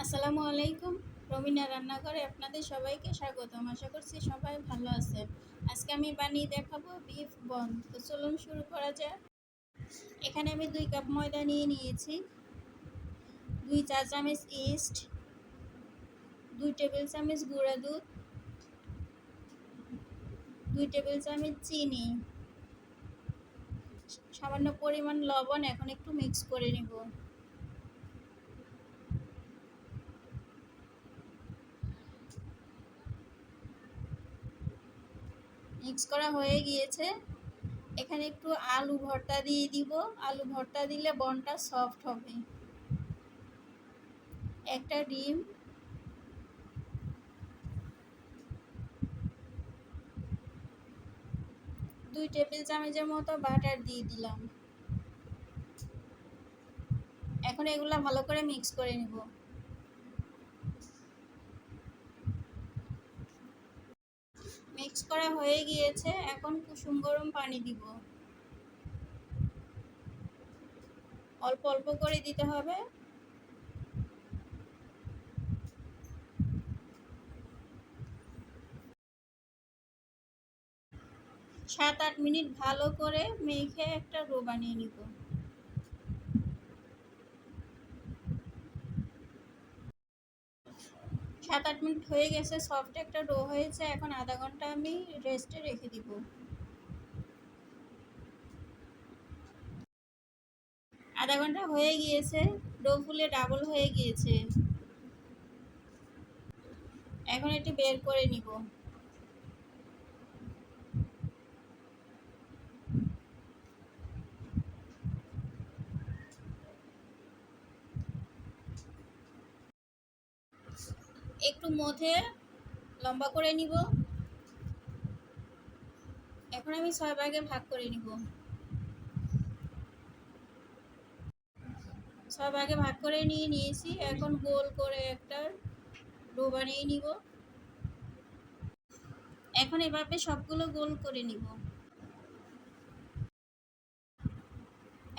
আসসালামু আলাইকুম। রবিনা রান্নাঘরে আপনাদের সবাইকে স্বাগতম। আশা করছি সবাই ভালো আছেন। আজকে আমি বানিয়ে দেখাবো বিফ বন। তো চলুন শুরু করা যাক। এখানে আমি 2 কাপ ময়দা নিয়ে নিয়েছি, 2 চা চামচ ইস্ট, 2 টেবিল চামচ গুঁড়া দুধ, 2 টেবিল চামচ চিনি, সামান্য পরিমাণ লবণ। এখন একটু মিক্স করে নিব। মিক্স করা হয়ে গিয়েছে। এখানে একটু আলু ভর্তা দিয়ে দিব। আলু ভর্তা দিলে বনটা সফট হবে। একটা ডিম, 2 টেবিল চামচের মতো বাটার দিয়ে দিলাম। এখন এগুলা ভালো করে মিক্স করে নিব। মিক্স করা হয়ে গিয়েছে। এখন কুসুম গরম পানি দিব। অল্প অল্প করে দিতে হবে। 7-8 মিনিট ভালো করে মেখে একটা ডো বানিয়ে নিব। 7-8 মিনিট হয়ে গেছে, সফট একটা ডো হয়েছে। এখন আধা ঘন্টা আমি রেস্টে রেখে দিব। আধা ঘন্টা হয়ে গিয়েছে, ডো ফুলে ডাবল হয়ে গিয়েছে। এখন এটি বের করে নিব। একটু মধ্যে লম্বা করে নিব। এখন আমি 6 ভাগে ভাগ করে নিব। 6 ভাগে ভাগ করে নিয়ে নিয়েছি। এখন গোল করে একটা ডো বানিয়ে নিব। এখন এভাবে সবগুলো গোল করে নিব।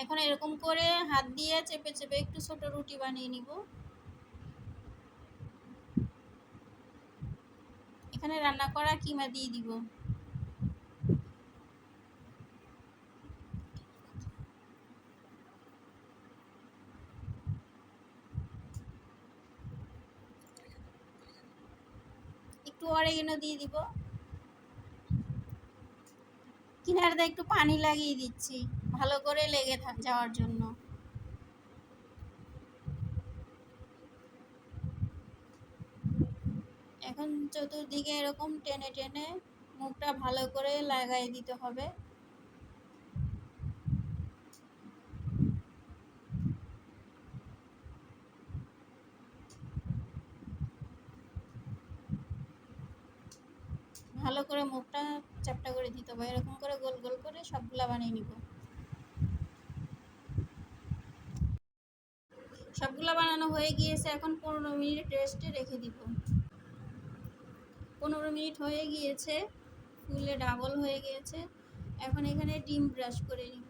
এখন এরকম করে হাত দিয়ে চেপে চেপে একটু ছোট রুটি বানিয়ে নিব। এখানে রান্না করা কিমা দিয়ে দিব। একটু অরিগানো দিয়ে দিব। কিনারে একটু পানি লাগিয়ে দিচ্ছি ভালো করে লেগে যাওয়ার জন্য। এখন চতুর্দিকে এরকম টেনে টেনে মুখটা ভালো করে লাগাই দিতে হবে। ভালো করে মুখটা চ্যাপ্টা করে দিতে হবে। এরকম করে গোল গোল করে সবগুলা বানিয়ে নিব। সবগুলা বানানো হয়ে গিয়েছে। এখন 15 মিনিট রেস্টে রেখে দিব। 15 মিনিট হয়ে গিয়েছে, ফুলে ডাবল হয়ে গিয়েছে। এখন এখানে ডিম ব্রাশ করে নিব।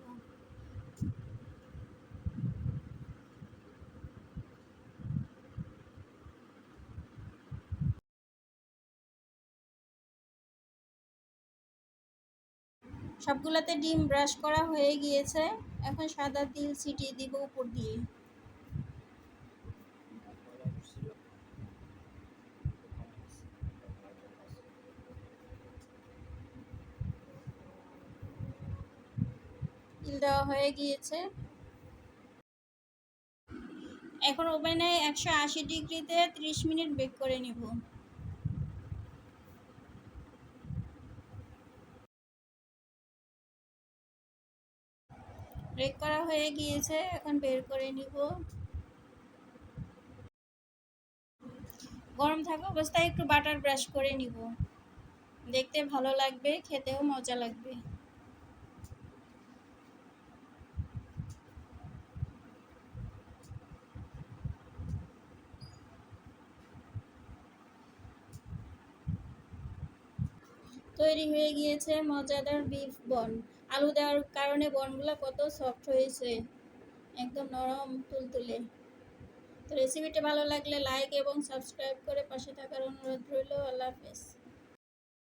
সবগুলাতে ডিম ব্রাশ করা হয়ে গিয়েছে। এখন সাদা তিল ছিটিয়ে দিব উপর দিয়ে। তিল দেওয়া হয়ে গিয়েছে। এখন ওভেনে 180 ডিগ্রিতে 30 মিনিট বেক করে নিব। বেক করা হয়ে গিয়েছে। এখন বের করে নিব। গরম থাকা অবস্থায় একটু বাটার ব্রাশ করে নিব। দেখতে ভালো লাগবে, খেতেও মজা লাগবে। তৈরি হয়ে গিয়েছে মজাদার বিফ বন। আলু দেওয়ার কারণে বনগুলো কত সফট হয়েছে, একদম নরম তুলতুলে। তো রেসিপিটা ভালো লাগলে লাইক এবং সাবস্ক্রাইব করে পাশে থাকার অনুরোধ রইল। আল্লাহ হাফেজ।